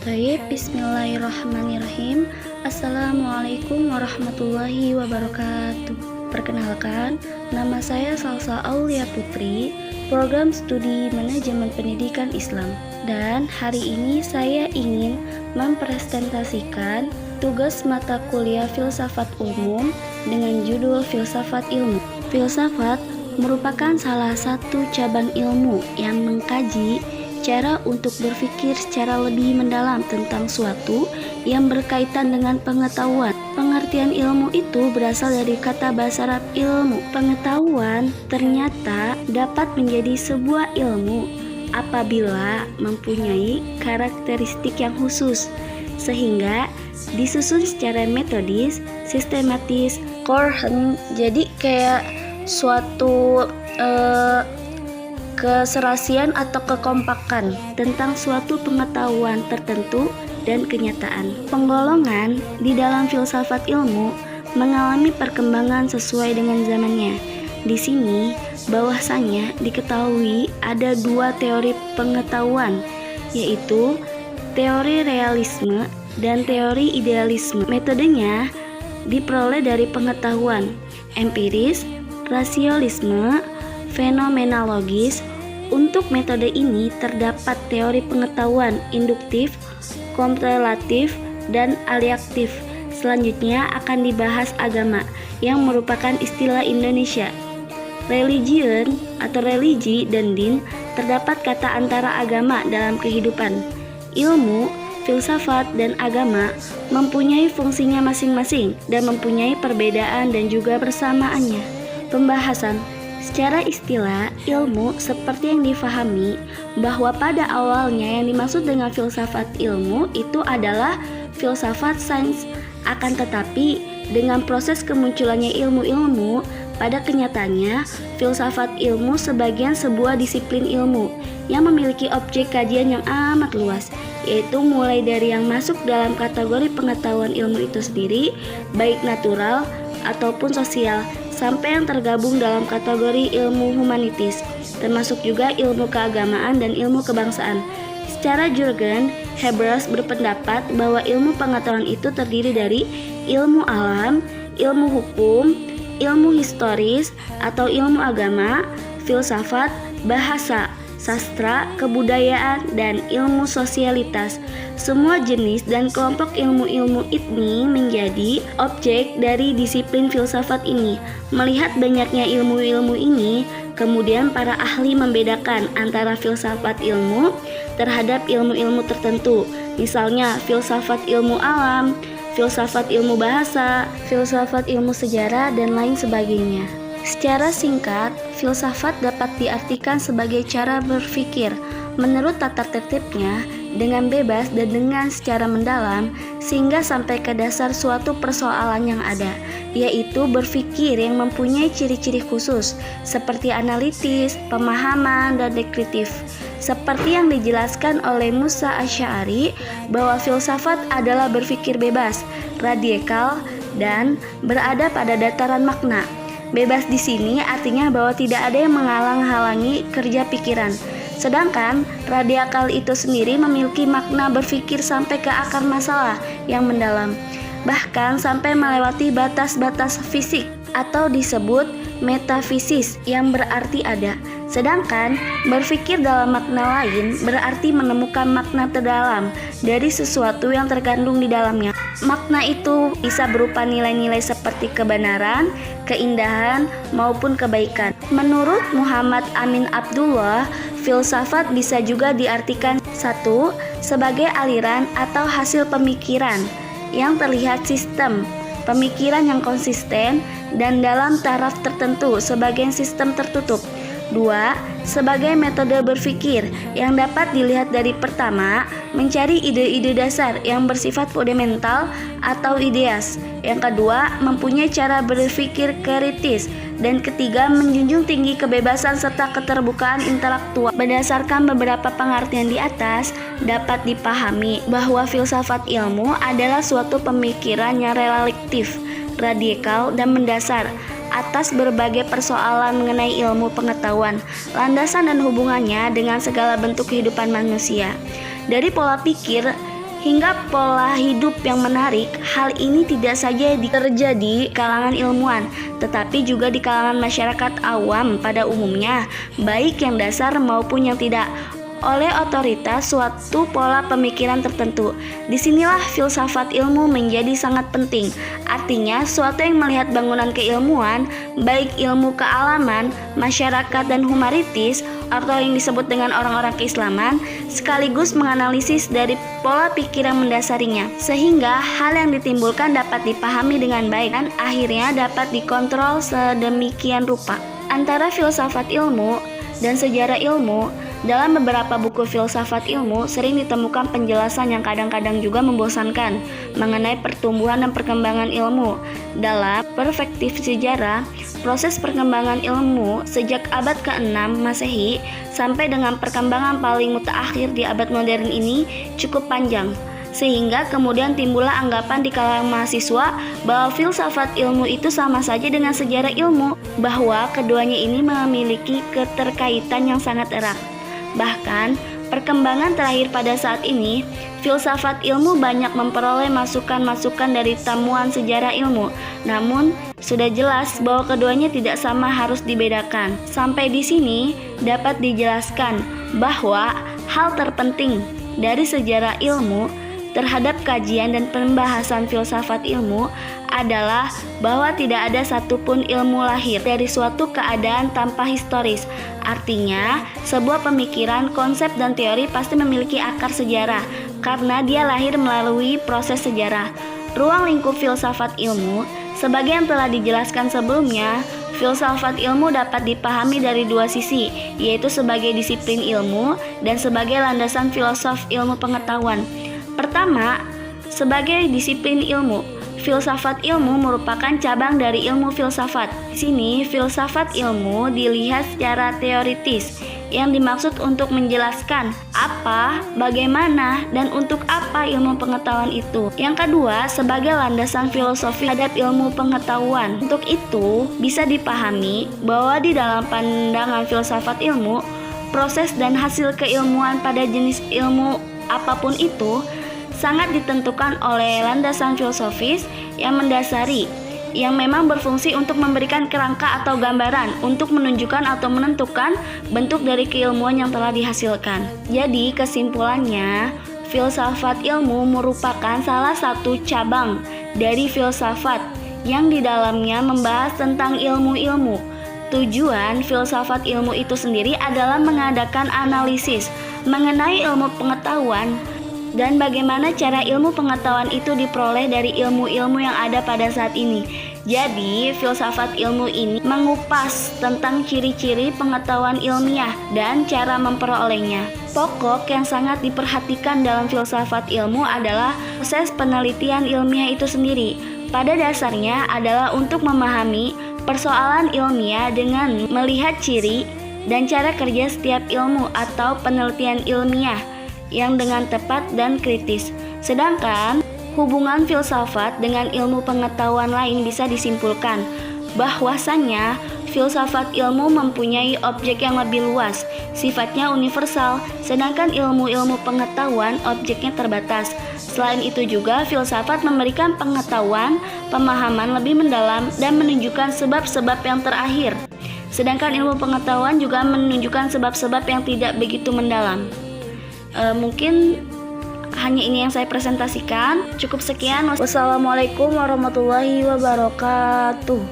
Baik, bismillahirrahmanirrahim. Assalamualaikum warahmatullahi wabarakatuh. Perkenalkan, nama saya Salsa Aulia Putri, program studi manajemen pendidikan Islam. Dan hari ini saya ingin mempresentasikan tugas mata kuliah filsafat umum dengan judul filsafat ilmu. Filsafat merupakan salah satu cabang ilmu yang mengkaji cara untuk berpikir secara lebih mendalam tentang suatu yang berkaitan dengan pengetahuan. Pengertian ilmu itu berasal dari kata bahasa Arab ilmu. Pengetahuan ternyata dapat menjadi sebuah ilmu apabila mempunyai karakteristik yang khusus, sehingga disusun secara metodis, sistematis, koheren. Jadi kayak suatu keserasian atau kekompakan tentang suatu pengetahuan tertentu dan kenyataan. Penggolongan di dalam filsafat ilmu mengalami perkembangan sesuai dengan zamannya. Di sini bahwasanya diketahui ada dua teori pengetahuan, yaitu teori realisme dan teori idealisme. Metodenya diperoleh dari pengetahuan empiris, rasionalisme, fenomenologis. Untuk metode ini terdapat teori pengetahuan induktif, korelatif, dan aliaktif. Selanjutnya akan dibahas agama yang merupakan istilah Indonesia. Religion atau religi dan din, terdapat kata antara agama dalam kehidupan. Ilmu, filsafat, dan agama mempunyai fungsinya masing-masing dan mempunyai perbedaan dan juga persamaannya. Pembahasan. Secara istilah, ilmu seperti yang difahami bahwa pada awalnya yang dimaksud dengan filsafat ilmu itu adalah filsafat sains. Akan tetapi, dengan proses kemunculannya ilmu-ilmu, pada kenyataannya filsafat ilmu sebagian sebuah disiplin ilmu yang memiliki objek kajian yang amat luas, yaitu mulai dari yang masuk dalam kategori pengetahuan ilmu itu sendiri, baik natural ataupun sosial, sampai yang tergabung dalam kategori ilmu humanitis, termasuk juga ilmu keagamaan dan ilmu kebangsaan. Secara Jürgen Habermas berpendapat bahwa ilmu pengetahuan itu terdiri dari ilmu alam, ilmu hukum, ilmu historis atau ilmu agama, filsafat, bahasa, sastra, kebudayaan, dan ilmu sosialitas. Semua jenis dan kelompok ilmu-ilmu ini menjadi objek dari disiplin filsafat ini. Melihat banyaknya ilmu-ilmu ini, kemudian para ahli membedakan antara filsafat ilmu terhadap ilmu-ilmu tertentu. Misalnya filsafat ilmu alam, filsafat ilmu bahasa, filsafat ilmu sejarah, dan lain sebagainya. Secara singkat, filsafat dapat diartikan sebagai cara berpikir menurut tata tertibnya dengan bebas dan dengan secara mendalam sehingga sampai ke dasar suatu persoalan yang ada, yaitu berpikir yang mempunyai ciri-ciri khusus seperti analitis, pemahaman, dan dekritif. Seperti yang dijelaskan oleh Musa Asy'ari bahwa filsafat adalah berpikir bebas, radikal, dan berada pada dataran makna. Bebas di sini artinya bahwa tidak ada yang menghalang-halangi kerja pikiran. Sedangkan radikal itu sendiri memiliki makna berpikir sampai ke akar masalah yang mendalam, bahkan sampai melewati batas-batas fisik atau disebut metafisis yang berarti ada. Sedangkan berpikir dalam makna lain berarti menemukan makna terdalam dari sesuatu yang terkandung di dalamnya. Makna itu bisa berupa nilai-nilai seperti kebenaran, keindahan, maupun kebaikan. Menurut Muhammad Amin Abdullah, filsafat bisa juga diartikan satu, sebagai aliran atau hasil pemikiran yang terlihat sistem pemikiran yang konsisten dan dalam taraf tertentu sebagai sistem tertutup. 2. Sebagai metode berpikir yang dapat dilihat dari pertama, mencari ide-ide dasar yang bersifat fundamental atau ideas. Yang kedua, mempunyai cara berpikir kritis. Dan ketiga, menjunjung tinggi kebebasan serta keterbukaan intelektual. Berdasarkan beberapa pengertian di atas, dapat dipahami bahwa filsafat ilmu adalah suatu pemikiran yang relatif, radikal, dan mendasar atas berbagai persoalan mengenai ilmu pengetahuan, landasan dan hubungannya dengan segala bentuk kehidupan manusia. Dari pola pikir hingga pola hidup yang menarik. Hal ini tidak saja terjadi di kalangan ilmuwan, tetapi juga di kalangan masyarakat awam pada umumnya, baik yang dasar maupun yang tidak, oleh otoritas suatu pola pemikiran tertentu. Disinilah filsafat ilmu menjadi sangat penting. Artinya, suatu yang melihat bangunan keilmuan, baik ilmu kealaman, masyarakat, dan humanitis, atau yang disebut dengan orang-orang keislaman, sekaligus menganalisis dari pola pikir yang mendasarinya, sehingga hal yang ditimbulkan dapat dipahami dengan baik dan akhirnya dapat dikontrol sedemikian rupa. Antara filsafat ilmu dan sejarah ilmu, dalam beberapa buku filsafat ilmu sering ditemukan penjelasan yang kadang-kadang juga membosankan mengenai pertumbuhan dan perkembangan ilmu. Dalam perspektif sejarah, proses perkembangan ilmu sejak abad ke-6 Masehi sampai dengan perkembangan paling mutaakhir di abad modern ini cukup panjang, sehingga kemudian timbullah anggapan di kalangan mahasiswa bahwa filsafat ilmu itu sama saja dengan sejarah ilmu, bahwa keduanya ini memiliki keterkaitan yang sangat erat. Bahkan, perkembangan terakhir pada saat ini, filsafat ilmu banyak memperoleh masukan-masukan dari temuan sejarah ilmu. Namun, sudah jelas bahwa keduanya tidak sama, harus dibedakan. Sampai di sini dapat dijelaskan bahwa hal terpenting dari sejarah ilmu terhadap kajian dan pembahasan filsafat ilmu adalah bahwa tidak ada satupun ilmu lahir dari suatu keadaan tanpa historis. Artinya, sebuah pemikiran, konsep, dan teori pasti memiliki akar sejarah karena dia lahir melalui proses sejarah. Ruang lingkup filsafat ilmu, sebagai yang telah dijelaskan sebelumnya, filsafat ilmu dapat dipahami dari dua sisi, yaitu sebagai disiplin ilmu dan sebagai landasan filosof ilmu pengetahuan. Pertama, sebagai disiplin ilmu, filsafat ilmu merupakan cabang dari ilmu filsafat. Di sini, filsafat ilmu dilihat secara teoritis, yang dimaksud untuk menjelaskan apa, bagaimana, dan untuk apa ilmu pengetahuan itu. Yang kedua, sebagai landasan filosofi terhadap ilmu pengetahuan. Untuk itu, bisa dipahami bahwa di dalam pandangan filsafat ilmu, proses dan hasil keilmuan pada jenis ilmu apapun itu sangat ditentukan oleh landasan filosofis yang mendasari, yang memang berfungsi untuk memberikan kerangka atau gambaran untuk menunjukkan atau menentukan bentuk dari keilmuan yang telah dihasilkan. Jadi kesimpulannya, filsafat ilmu merupakan salah satu cabang dari filsafat yang di dalamnya membahas tentang ilmu-ilmu. Tujuan filsafat ilmu itu sendiri adalah mengadakan analisis mengenai ilmu pengetahuan dan bagaimana cara ilmu pengetahuan itu diperoleh dari ilmu-ilmu yang ada pada saat ini. Jadi, filsafat ilmu ini mengupas tentang ciri-ciri pengetahuan ilmiah dan cara memperolehnya. Pokok yang sangat diperhatikan dalam filsafat ilmu adalah proses penelitian ilmiah itu sendiri. Pada dasarnya adalah untuk memahami persoalan ilmiah dengan melihat ciri dan cara kerja setiap ilmu atau penelitian ilmiah yang dengan tepat dan kritis. Sedangkan hubungan filsafat dengan ilmu pengetahuan lain bisa disimpulkan bahwasannya filsafat ilmu mempunyai objek yang lebih luas, sifatnya universal, sedangkan ilmu-ilmu pengetahuan objeknya terbatas. Selain itu juga filsafat memberikan pengetahuan, pemahaman lebih mendalam dan menunjukkan sebab-sebab yang terakhir. Sedangkan ilmu pengetahuan juga menunjukkan sebab-sebab yang tidak begitu mendalam. Mungkin hanya ini yang saya presentasikan. Cukup sekian. Wassalamualaikum warahmatullahi wabarakatuh.